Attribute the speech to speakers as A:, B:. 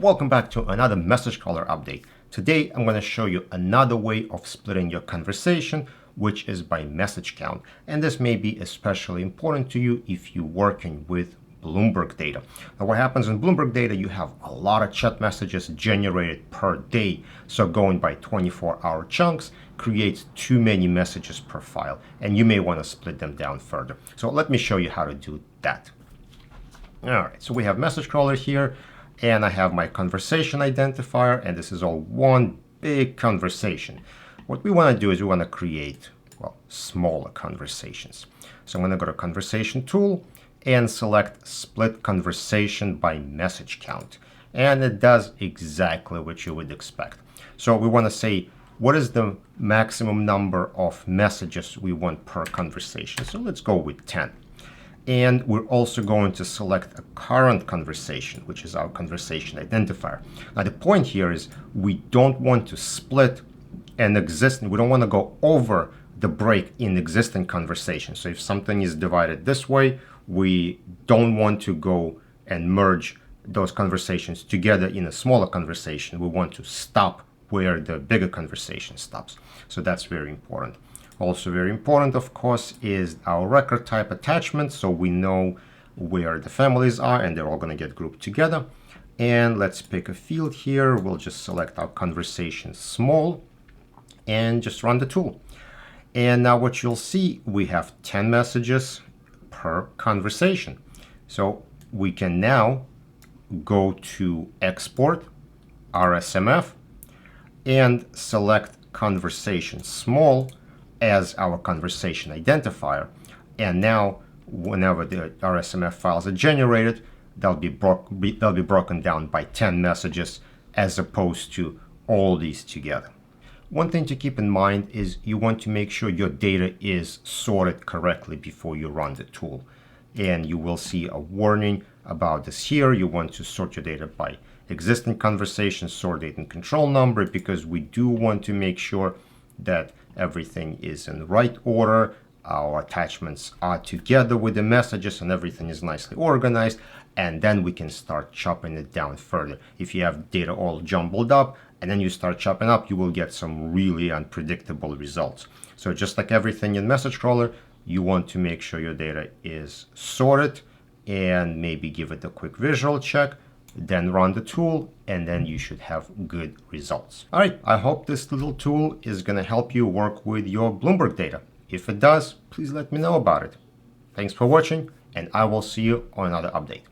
A: Welcome back to another message caller update. Today I'm going to show you another way of splitting your conversation, which is by message count. And this may be especially important to you if you're working with Bloomberg data. Now what happens in Bloomberg data, you have a lot of chat messages generated per day. So going by 24-hour chunks creates too many messages per file, and you may want to split them down further. So let me show you how to do that. All right, so we have message crawler here, and I have my conversation identifier, and this is all one big conversation. What we want to do is we want to create, well, smaller conversations. So I'm going to go to conversation tool and select split conversation by message count. And it does exactly what you would expect. So we want to say, what is the maximum number of messages we want per conversation? So let's go with 10. And we're also going to select a current conversation, which is our conversation identifier. Now the point here is we don't want to split an existing, we don't want to go over the break in existing conversation. So if something is divided this way, we don't want to go and merge those conversations together in a smaller conversation. We want to stop where the bigger conversation stops. So that's very important. Also very important, of course, is our record type attachment, so we know where the families are and they're all going to get grouped together. And let's pick a field here. We'll just select our conversation small and just run the tool. And now what you'll see, we have 10 messages per conversation. So we can now go to export RSMF and select conversation small as our conversation identifier. And now whenever the RSMF files are generated, they'll be broken down by 10 messages as opposed to all these together. One thing to keep in mind is you want to make sure your data is sorted correctly before you run the tool. And you will see a warning about this here. You want to sort your data by existing conversations, sort date and control number, because we do want to make sure that everything is in the right order, our attachments are together with the messages, and everything is nicely organized, and then we can start chopping it down further. If you have data all jumbled up and then you start chopping up, you will get some really unpredictable results. So just like everything in message crawler, you want to make sure your data is sorted and maybe give it a quick visual check, then run the tool, and then you should have good results. All right, I hope this little tool is going to help you work with your Bloomberg data. If it does, please let me know about it. Thanks for watching, and I will see you on another update.